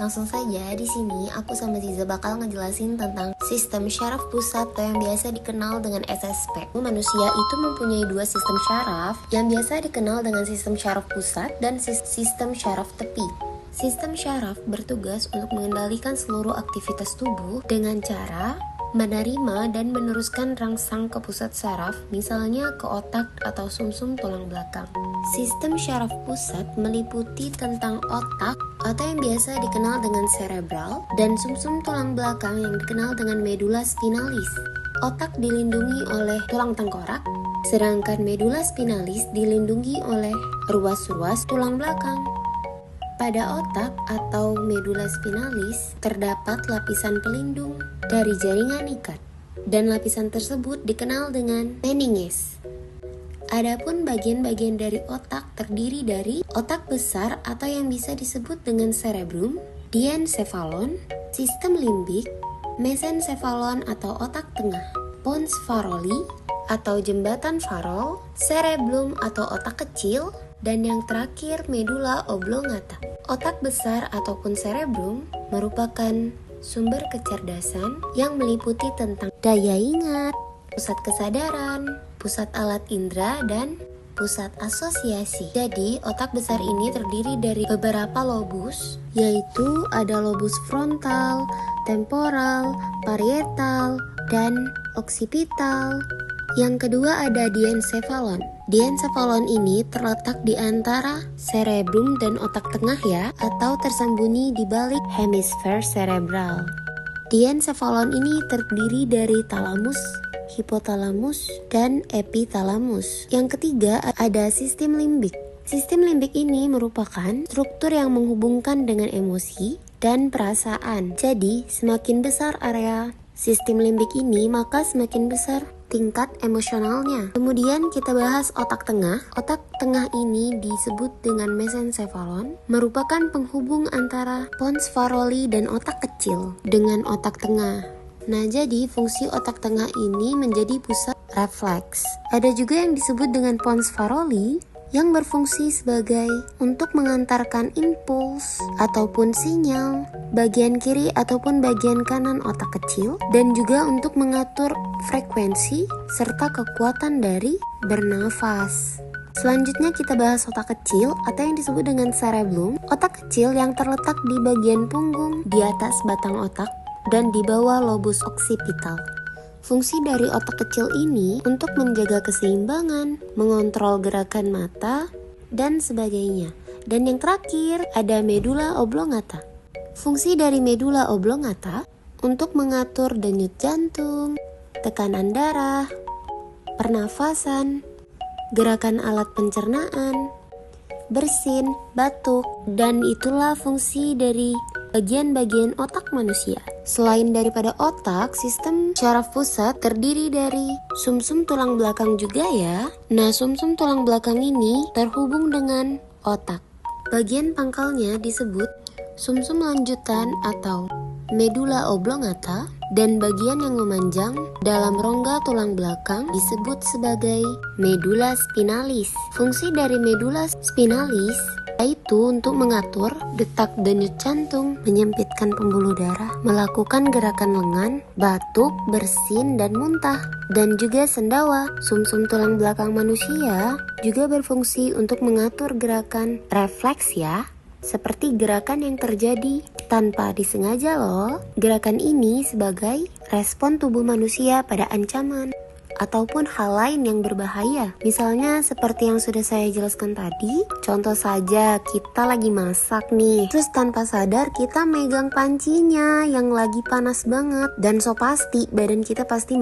Langsung saja, di sini aku sama Ziza bakal ngejelasin tentang sistem syaraf pusat atau yang biasa dikenal dengan SSP. Manusia itu mempunyai dua sistem syaraf yang biasa dikenal dengan sistem syaraf pusat dan sistem syaraf tepi. Sistem syaraf bertugas untuk mengendalikan seluruh aktivitas tubuh dengan cara menerima dan meneruskan rangsang ke pusat syaraf, misalnya ke otak atau sumsum tulang belakang. Sistem syaraf pusat meliputi tentang otak atau yang biasa dikenal dengan cerebral dan sumsum tulang belakang yang dikenal dengan medula spinalis. Otak dilindungi oleh tulang tengkorak, sedangkan medula spinalis dilindungi oleh ruas-ruas tulang belakang. Pada otak atau medula spinalis terdapat lapisan pelindung dari jaringan ikat, dan lapisan tersebut dikenal dengan meninges. Adapun bagian-bagian dari otak terdiri dari otak besar atau yang bisa disebut dengan cerebrum, diencephalon, sistem limbik, mesencephalon atau otak tengah, pons faroli atau jembatan farol, cerebellum atau otak kecil, dan yang terakhir medula oblongata. Otak besar ataupun cerebrum merupakan sumber kecerdasan yang meliputi tentang daya ingat, pusat kesadaran, pusat alat indera, dan pusat asosiasi. Jadi, otak besar ini terdiri dari beberapa lobus, yaitu ada lobus frontal, temporal, parietal, dan occipital. Yang kedua ada diencephalon. Diencephalon ini terletak di antara cerebrum dan otak tengah ya, atau tersembunyi di balik hemisfer cerebral. Diencephalon ini terdiri dari talamus, hipotalamus, dan epitalamus. Yang ketiga ada sistem limbik. Sistem limbik ini merupakan struktur yang menghubungkan dengan emosi dan perasaan. Jadi, semakin besar area sistem limbik ini, maka semakin besar tingkat emosionalnya. Kemudian kita bahas otak tengah. Otak tengah ini disebut dengan mesencephalon, merupakan penghubung antara pons faroli dan otak kecil dengan otak tengah. Nah, jadi fungsi otak tengah ini menjadi pusat refleks. Ada juga yang disebut dengan pons faroli yang berfungsi sebagai untuk mengantarkan impuls ataupun sinyal bagian kiri ataupun bagian kanan otak kecil, dan juga untuk mengatur frekuensi serta kekuatan dari bernafas. Selanjutnya kita bahas otak kecil atau yang disebut dengan cerebellum. Otak kecil yang terletak di bagian punggung, di atas batang otak, dan di bawah lobus occipital. Fungsi dari otak kecil ini untuk menjaga keseimbangan, mengontrol gerakan mata, dan sebagainya. Dan yang terakhir ada medula oblongata. Fungsi dari medula oblongata untuk mengatur denyut jantung, tekanan darah, pernafasan, gerakan alat pencernaan, bersin, batuk, dan itulah fungsi dari bagian-bagian otak manusia. Selain daripada otak, sistem syaraf pusat terdiri dari sumsum tulang belakang juga ya. Nah, sumsum tulang belakang ini terhubung dengan otak. Bagian pangkalnya disebut sumsum lanjutan atau medula oblongata, dan bagian yang memanjang dalam rongga tulang belakang disebut sebagai medula spinalis. Fungsi dari medula spinalis yaitu untuk mengatur detak denyut jantung, menyempitkan pembuluh darah, melakukan gerakan lengan, batuk, bersin, dan muntah, dan juga sendawa. Sumsum tulang belakang manusia juga berfungsi untuk mengatur gerakan refleks ya, seperti gerakan yang terjadi tanpa disengaja loh. Gerakan ini sebagai respon tubuh manusia pada ancaman ataupun hal lain yang berbahaya. Misalnya seperti yang sudah saya jelaskan tadi, contoh saja kita lagi masak nih, terus tanpa sadar kita megang pancinya yang lagi panas banget, dan so pasti badan kita pasti